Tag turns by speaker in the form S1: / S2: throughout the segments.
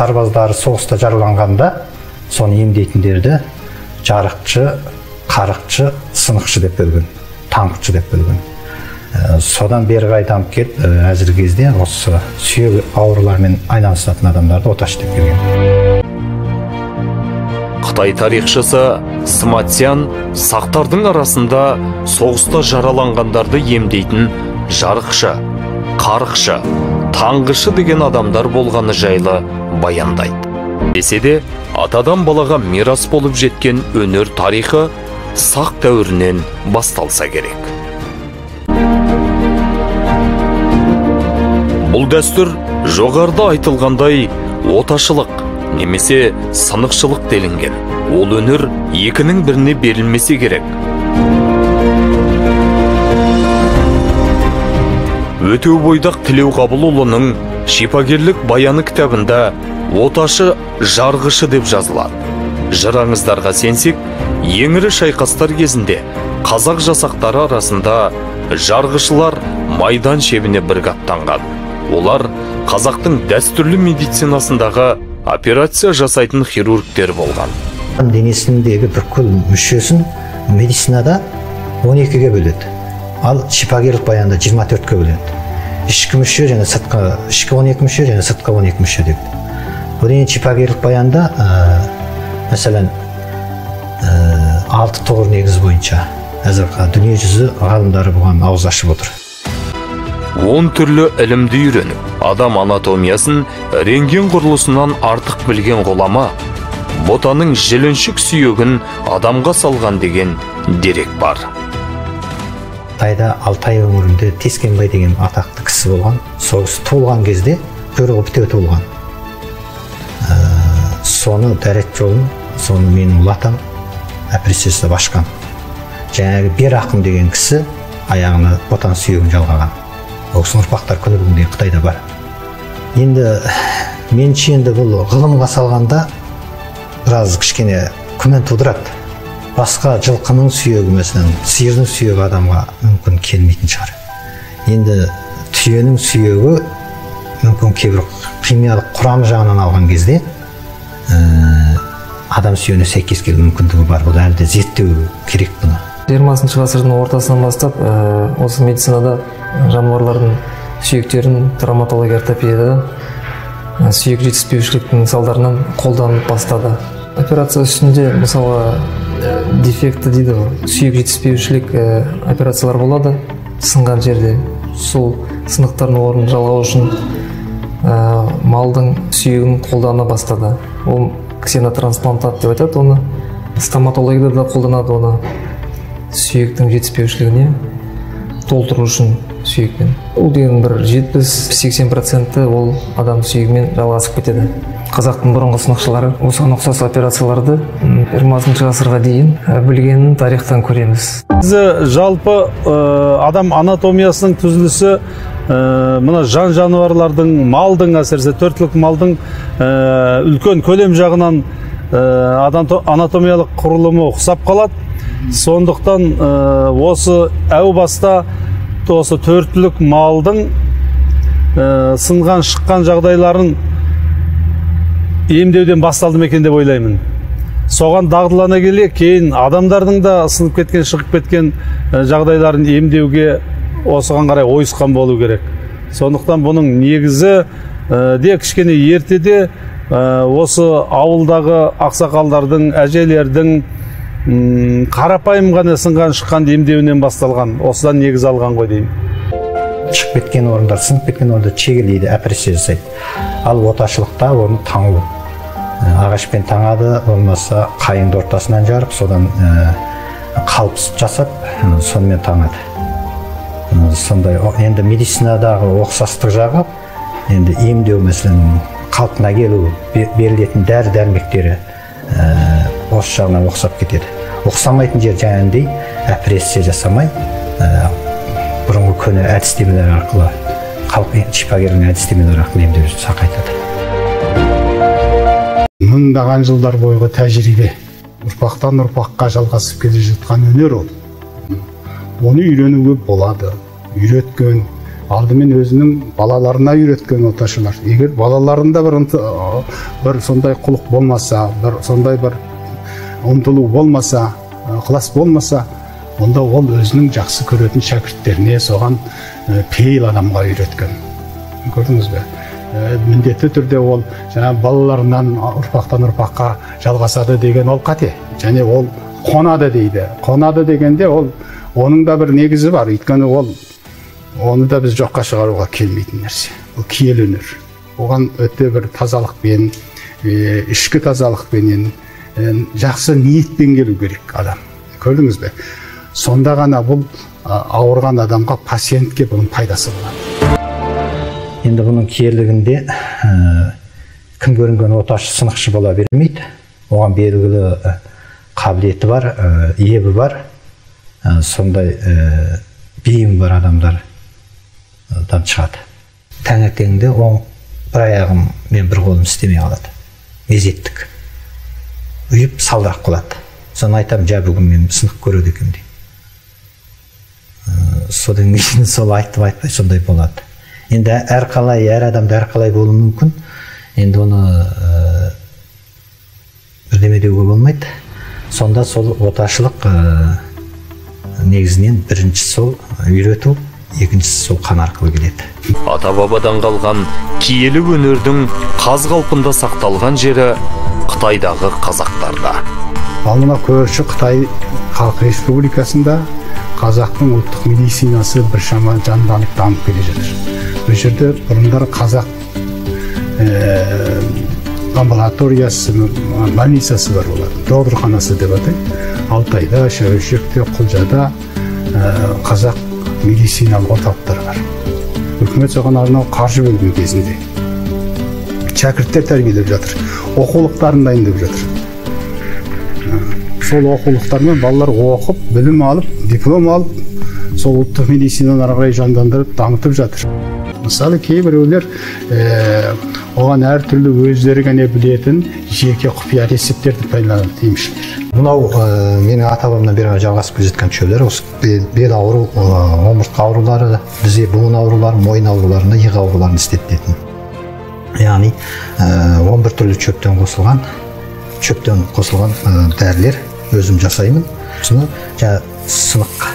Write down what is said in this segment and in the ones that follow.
S1: сарбаздары соғыста жараланғанда соны емдейтіндерді жарықшы, қарықшы, сынықшы деп бөлген, таңқшы деп бөлген. Содан бері қайтамып келіп, әзіргі кезде осы сүйек аурулармен айналысатын адамдарды оташы деп келген.
S2: Қытай тарихшысы Сматсян сақтардың арасында соғыста жараланғандарды емдейтін жарықшы, қарықшы, таңғышы деген адамдар болғаны жайлы баяндайды. Десе де, атадан балаға мирас болып жеткен өнер тарихы сақ дәуірінен басталса керек. Бұл дәстүр жоғарыда айтылғандай оташылық немесе сынықшылық делінген. Ол өнер екінің біріне берілмесе керек. Өтеу бойдақ Тілеуқабылұлының шипагерлік баяны кітабында оташы жарғышы деп жазылады. Жыраңыздарға сенсек, еңірі шайқастар кезінде қазақ жасақтары арасында жарғышылар майдан шебіне бірге аттанған. Олар қазақтың дәстүрлі медицинасындағы операция жасайтын хирургтер болған.
S1: Денесіндегі бүкіл мүшесін медицинада 12-ге бөледі. Ал шипагерлік баянда 24-ге бөледі. Ішкі мүше және сыртқы, ішкі 12 мүше және сыртқы 12 мүше деп. Одан шипагерлік баянда, мәселен, 6 негіз бойынша әзіргі дүние жүзі ғалымдары бұған ауыз ашып отыр.
S2: 10 түрлі ілімді үйреніп, адам анатомиясын рентген құрылысынан артық білген ғұлама, ботаның жіліншік сүйегін адамға салған деген дерек бар.
S1: Қытайда Алтай өңірінде Тескенбай деген атақты кісі болған, соғыс туылған кезде құйрығы бітеу туылған. Соны дәрет жолын, соны менің ұлатам, әпірсесі башқан. Жаңағы Бер ақын деген кісі аяғына ботаның сүйегін жалғаған. Оғысын ұрпақтар күні бүгінде Қытайда бар. Енді меніңше енді бұл ғылымға салғанда біраз кішкене күмән тудырады. Басқа жылқының сүйегі, мәселен, сиырдың сүйегі адамға мүмкін келмейтін шығар. Енді түйенің сүйегі мүмкін кейбір химиялық құрамы жағынан алған кезде адам сүйегіне сәйкес келу мүмкіндігі бар. Бұл әлі де зерттеу керек бұны.
S3: 20 ғасырдың ортасынан бастап осы медицинада жануарлардың сүйектерін травматология ортопедияда сүйек жетіспеушіліктің салдарынан қолданып бастады. Операция үстінде мысалы дефекті дейді, сүйек жетіспеушілік операциялар болады. Сынған жерде сол сынықтардың орнын жалғау үшін малдың сүйегін қолдана бастады. Ол ксенотрансплантат деп айтады оны. Стоматологияда да қолданады оны. Сүйектің жетіспеушілігіне толтыру үшін сүйекпен. Ол деген бір 70-80% ол адам сүйегімен жалғасып кетеді. Қазақтың бұрынғы сынықшылары осыған ұқсас операцияларды 20 ғасырға дейін білгенін тарихтан көреміз.
S4: Жалпы адам анатомиясының түзілісі мына жан жануарлардың, малдың, әсіресе төртлік малдың үлкен көлем жағынан анатомиялық құрылымы ұқсап қалады. Сондықтан осы әу баста осы төртлік малдың сынған шыққан жағдайларын емдеуден басталды ма екен деп ойлаймын. Соған дағдылана келе, кейін адамдардың да сынып кеткен, шығып кеткен жағдайларын емдеуге осыған қарай ойысқан болу керек. Сондықтан бұның негізі де кішкене ертеде осы ауылдағы ақсақалдардың, әжелердің қарапайым ғана сынған шыққан емдеуінен басталған. Осыдан негіз алған ғой деймін.
S1: Шығып кеткен орындар, сынып кеткен орындар чегілейді, операция жасайды. Ал оташылықта оны таңу. Ағашпен таңады, болмаса қайыңды ортасынан жарып, содан қалып жасап, сонымен таңады. Сондай, енді медицинадағы оқсастық жағы, енді емдеу мәселен қалпына келу, берілетін дәрі-дәрмектері осы жағынан оқсап кетеді. Оқсамайтын жер жаңағындай операция жасамай, бұрынғы көне әдістемелер арқылы, шипагерлік әдістемелер арқылы емдеу сақайтады.
S5: Мыңдаған жылдар бойғы тәжірибе, ұрпақтан ұрпаққа жалғасып келе жатқан өнер ол. Оны үйренуге болады, үйреткен алдымен өзінің балаларына үйреткен оташылар. Егер балаларында бір сондай құлық болмаса, бір сондай бір ұмтылу болмаса, ықылас болмаса, онда ол өзінің жақсы көретін шәкірттеріне соған пейіл адамға үйреткен. Көрдіңіз бе? Міндетті түрде ол балаларынан ұрпақтан ұрпаққа жалғасады деген ол қате. Және ол қонады дейді. Қонады дегенде оның да бір негізі бар. Өйткені оны да біз жоққа шығаруға келмейтін нәрсе. Ол киелі өнер. Оған өте бір тазалықпен, ішкі тазалықпенен, жақсы ниетпен келу керек адам. Көрдіңіз бе? Сонда ғана бұл ауырған адамға, пациентке бұның пайдасы болады.
S1: Енді бұның киелігінде кім көрінген оташы сынықшы бола бермейді. Оған белгілі қабілеті бар, ебі бар, сондай бейім бар адамдардан шығады. Таңертеңде бір аяғым мен бір қолым істемей қалады. Мезеттік. Үйіп салдырақ қалады. Соны айтам, бүгін мен сынық көреді екен дейді. Содан кейін сол айтпай сондай болады. Енді әр адамда әрқалай болуы мүмкін. Енді оны бірдеме деуге болмайды. Сонда сол оташылық негізінен бірінші сол үйрету, екіншісі сол қан арқылы келеді.
S2: Ата-бабадан қалған киелі өнердің қаз қалпында сақталған жері Қытайдағы қазақтарда.
S5: Ал мына көрші Қытай Халық Республикасында қазақтың ұлттық медицинасы біршама жанданып дамып келе жатыр. Бұл жерде бұрындар қазақ амбулаториясы, больницасы бар олар. Докторханасы деп атайды. Алтайда, Шәуешекте, Құлжада қазақ медициналық орталықтар бар. Үкімет соған арнау қаржы бөлген кезінде шәкірттер тәрбиелеп жатыр. Оқулықтарын дайындап жатыр. Сол оқулықтармен балалар оқып, білім алып, диплом алып, сол ұлттық медицинаны ары қарай жандандырып, дамытып жатыр. Мысалы, кейбіреулер оған әртүрлі өздері ғана білетін жеке құпия рецептерді пайдаланады, емшілер.
S1: Мынау менің ата-бабамнан бері жалғасып келе жатқан шөбелер, осы бел ауру, омыртқа аурулары, бізде буын аурулары, мойын ауруларында иық ауруларын істететін. Яғни 11 түрлі шөптен қосылған дәрілер өзім жасаймын. Соны сынық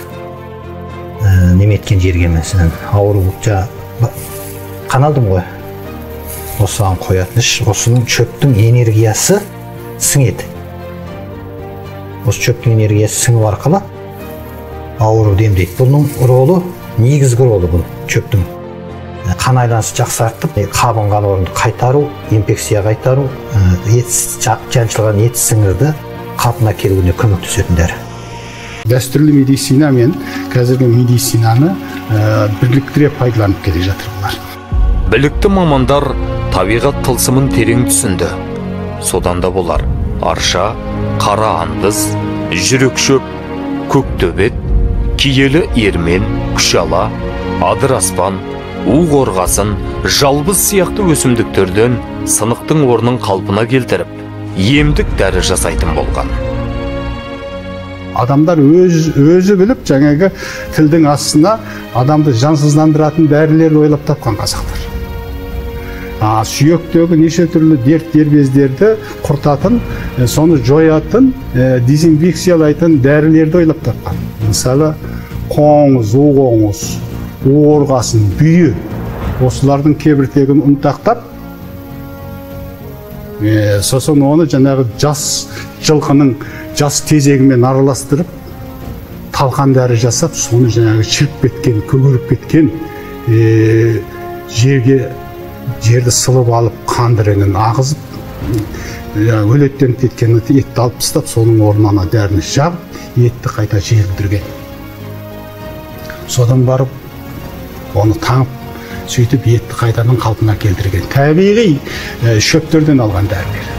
S1: неметкен жерге мәселен ауру қан алдым ғой. Осыған қоятын іш, осының шөптің энергиясы сіңеді. Осы шөптің энергиясы сіңу арқылы ауру демдейді. Бұның ролы, негізгі ролы бұл шөптің. Қан айланысы жақсартып, қабынған орынды қайтару, инфекция қайтару, жаншылған ет сіңірді қалпына келуіне көмектесетін дәрі.
S5: Дәстүрлі медицина мен қазіргі медицинаны бірліктіре пайдаланып келе жатыр бұлар.
S2: Білікті мамандар табиғат тылсымын терең түсінді. Содан да болар арша, қара андыз, жүрек шөп, көктөбет, киелі ермен, күшала, адыр аспан, у қорғасын, жалбыз сияқты өсімдіктерден сынықтың орнын қалпына келтіріп, емдік дәрі жасайтын болған.
S5: Адамдар өзі біліп, жаңағы тілдің астына адамды жансыздандыратын дәрілерді ойлап тапқан қазақтар. Сүйектегі неше түрлі дерт дербездерді құртатын, соны жоятын, дезинфекциялайтын дәрілерді ойлап тапқан. Мысалы, қоңыз, уғоңыз, уорғасын, бүйі, осылардың кебіртегін ұнтақтап, сосын оны жаңағы жас жылқының жас тезегімен араластырып, талқан дәрі жасап, соны жаңағы шіріп кеткен, көгеріп кеткен жерді сылып алып, қандырыңын ағызып, өлеттен кеткен етті алып тастап, соның орнына дәріні жағып, етті қайта желдірген. Содан барып, оны таңып, сөйтіп етті қайтадан қалпына келтірген. Табиғи шөптерден алған дәрілер.